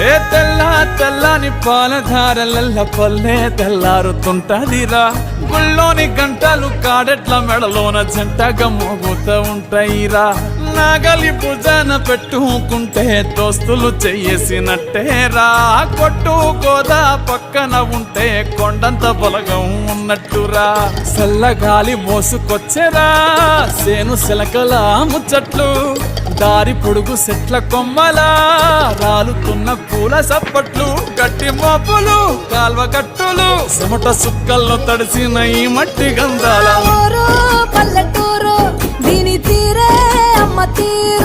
ఏ తెల్లని పాలధారలల్ల పల్లె తెల్లారుతుంటదిరా గుళ్ళోని గంటలు కాడెట్ల మెడలోన జంటగా మోగుతూ ఉంటాయిరా నాగలి భుజాన పెట్టుకుంటే దోస్తులు చెయ్యేసినట్టేరా కొట్టు గోదా పక్కన ఉంటే కొండంత బలగం ఉన్నట్టురా చల్లగాలి మోసుకొచ్చెరా సేను సిలకల ముచ్చట్లు దారి పొడుగు చెట్ల కొమ్మలా రాలుతున్న పూల సప్పట్లు గట్టి మోపులు కాల్వ గట్టులు చెమట సుక్కల్లో తడిసిన ఈ మట్టి గంధాల పల్లెటూరు దీని తీరే అమ్మ తీరు